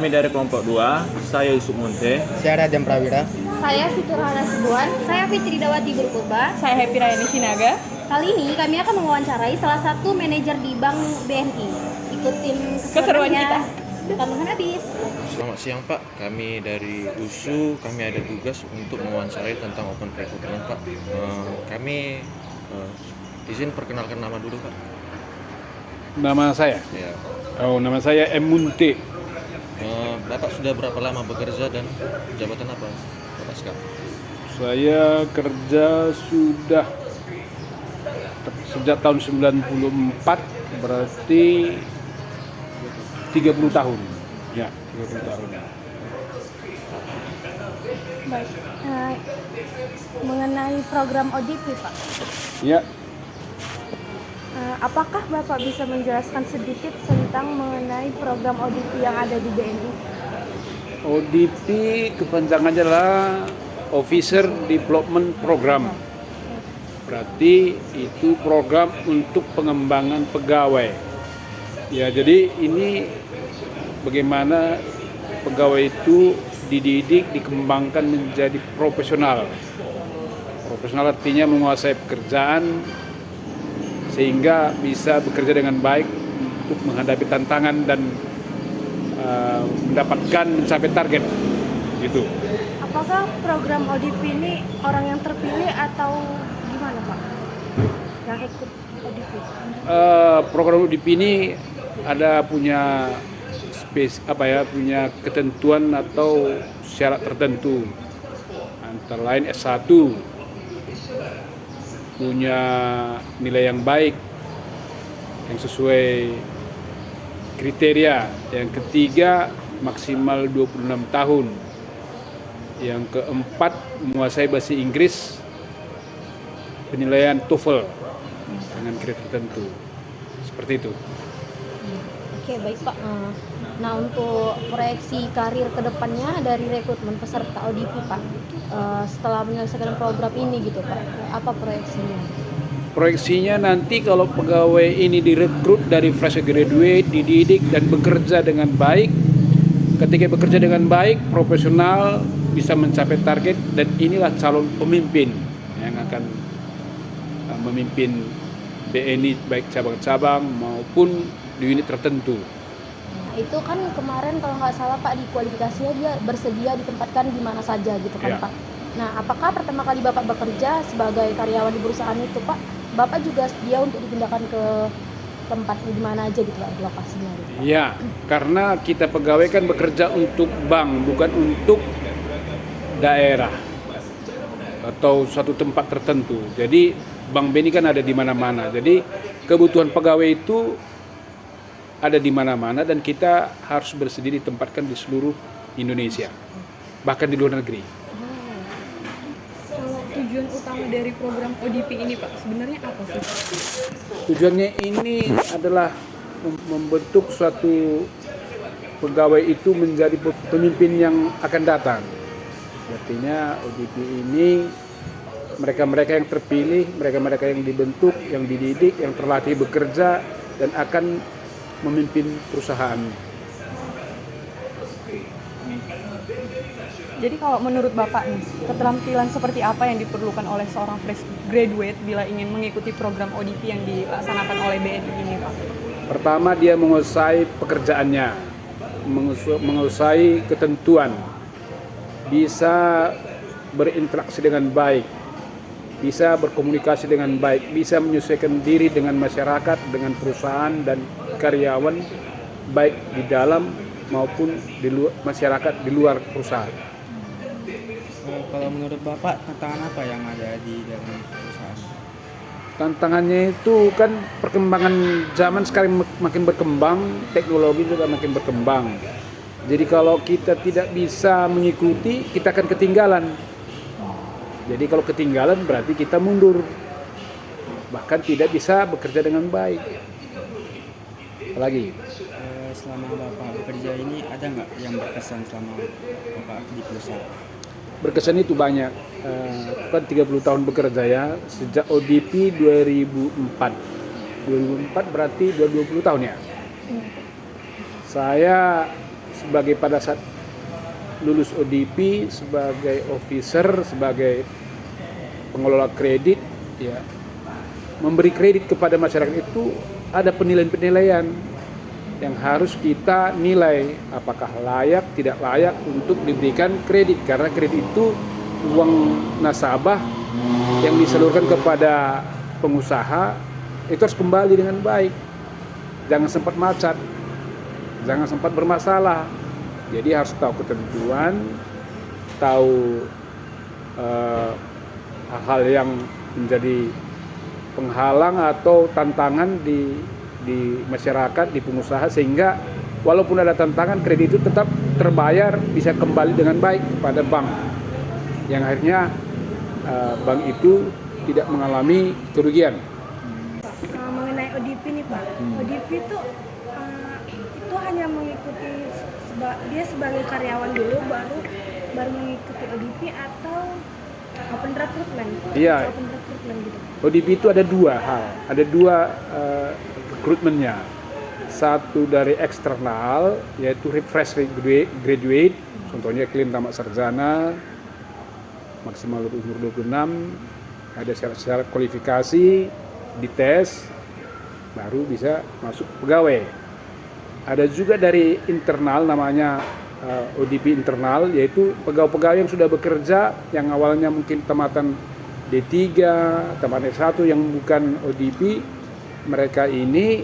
Kami dari kelompok 2, saya Yusuf Munte. Saya Raden Prawira. Saya Siti Rohana Sibuan. Saya Fitri Dawati Gurupurba. Saya Happy Rayani Sinaga. Kali ini kami akan mewawancarai salah satu manajer di Bank BNI. Ikutin Keseruan kita. Kandungan habis. Selamat siang Pak, kami dari USU, kami ada tugas untuk mewawancarai tentang open recruitment Pak. Kami izin perkenalkan nama dulu Pak. Nama saya? Ya. Nama saya M. Munte. Bapak sudah berapa lama bekerja dan jabatan apa Bapak sekarang? Saya kerja sudah sejak tahun 94, berarti 30 tahun. Ya, 30 tahun. Baik. Mengenai program ODP, Pak. Ya, Apakah Bapak bisa menjelaskan sedikit tentang mengenai program ODP yang ada di BNI? ODP kepanjangannya adalah Officer Development Program. Berarti itu program untuk pengembangan pegawai. Ya, jadi ini bagaimana pegawai itu dididik, dikembangkan menjadi profesional. Profesional artinya menguasai pekerjaan sehingga bisa bekerja dengan baik untuk menghadapi tantangan dan mendapatkan mencapai target gitu. Apakah program ODP ini orang yang terpilih atau gimana, Pak? Yang ikut ODP? Program UDP ini ada punya punya ketentuan atau syarat tertentu, antara lain S1, punya nilai yang baik yang sesuai kriteria, yang ketiga maksimal 26 tahun, yang keempat menguasai bahasa Inggris, penilaian TOEFL dengan kriteria tertentu, seperti itu. Oke, baik Pak. Nah, untuk proyeksi karir ke depannya dari rekrutmen peserta ODP, Pak, setelah menyelesaikan program ini gitu, Pak, apa proyeksinya? Proyeksinya nanti kalau pegawai ini direkrut dari fresh graduate, dididik dan bekerja dengan baik, ketika bekerja dengan baik, profesional, bisa mencapai target, dan inilah calon pemimpin yang akan memimpin BNI baik cabang-cabang maupun di unit tertentu. Nah, itu kan kemarin kalau nggak salah Pak, di kualifikasinya dia bersedia ditempatkan di mana saja gitu kan, Ya. Pak. Nah, apakah pertama kali Bapak bekerja sebagai karyawan di perusahaan itu, Pak, Bapak juga sedia untuk dipindahkan ke tempat di mana aja gitu, Pak, di lokasinya gitu, Pak? Ya, karena kita pegawai kan bekerja untuk bank, bukan untuk daerah atau suatu tempat tertentu. Jadi Bank BNI kan ada di mana-mana. Jadi kebutuhan pegawai itu ada di mana-mana dan kita harus bersedia ditempatkan di seluruh Indonesia, bahkan di luar negeri. Kalau tujuan utama dari program ODP ini Pak, sebenarnya apa sih? Tujuannya ini adalah membentuk suatu pegawai itu menjadi pemimpin yang akan datang. Artinya ODP ini mereka-mereka yang terpilih, mereka-mereka yang dibentuk, yang dididik, yang terlatih bekerja dan akan memimpin perusahaan. Jadi kalau menurut Bapak nih, keterampilan seperti apa yang diperlukan oleh seorang fresh graduate bila ingin mengikuti program ODP yang dilaksanakan oleh BNI ini, Pak? Pertama, dia menguasai pekerjaannya, menguasai ketentuan, bisa berinteraksi dengan baik, bisa berkomunikasi dengan baik, bisa menyesuaikan diri dengan masyarakat, dengan perusahaan dan karyawan, baik di dalam maupun di luar masyarakat di luar perusahaan. Kalau menurut Bapak, tantangan apa yang ada di dalam perusahaan? Tantangannya itu kan perkembangan zaman sekarang makin berkembang, teknologi juga makin berkembang. Jadi kalau kita tidak bisa mengikuti, kita akan ketinggalan. Jadi kalau ketinggalan berarti kita mundur, bahkan tidak bisa bekerja dengan baik. Apalagi Selama Bapak bekerja ini, ada nggak yang berkesan selama Bapak di perusahaan? berkesan itu banyak. Kan 30 tahun bekerja ya, sejak ODP 2004. 2004 berarti 20 tahun ya. Saya sebagai pada saat lulus ODP sebagai officer, sebagai pengelola kredit, ya memberi kredit kepada masyarakat itu ada penilaian-penilaian yang harus kita nilai apakah layak, tidak layak untuk diberikan kredit, karena kredit itu uang nasabah yang disalurkan kepada pengusaha itu harus kembali dengan baik, jangan sempat macet, jangan sempat bermasalah. Jadi harus tahu ketentuan, tahu hal-hal yang menjadi penghalang atau tantangan di masyarakat, di pengusaha, sehingga walaupun ada tantangan, kredit itu tetap terbayar, bisa kembali dengan baik kepada bank, yang akhirnya bank itu tidak mengalami kerugian. Mengenai ODP nih Pak, ODP itu hanya mengikuti dia sebagai karyawan dulu baru mengikuti ODP atau open recruitment? Iya. Open recruitment gitu. ODP itu ada dua hal, ada dua rekrutmennya. Satu dari eksternal, yaitu fresh graduate, contohnya klien tamat sarjana, maksimal umur 26, ada syarat-syarat kualifikasi, dites, baru bisa masuk pegawai. Ada juga dari internal, namanya ODP internal, yaitu pegawai-pegawai yang sudah bekerja, yang awalnya mungkin tamatan D3, tamatan S1 yang bukan ODP, mereka ini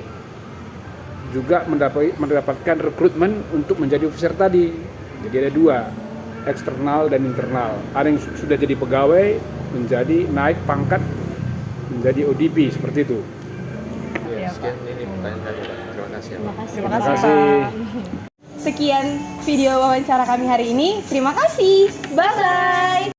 juga mendapatkan rekrutmen untuk menjadi officer tadi. Jadi ada dua, eksternal dan internal. Ada yang sudah jadi pegawai, menjadi naik pangkat menjadi ODP, seperti itu. Sekian ini pertanyaan kami, Pak. Terima kasih. Terima kasih. Terima Terima kasih, kasih. Pak. Sekian video wawancara kami hari ini. Terima kasih. Bye bye.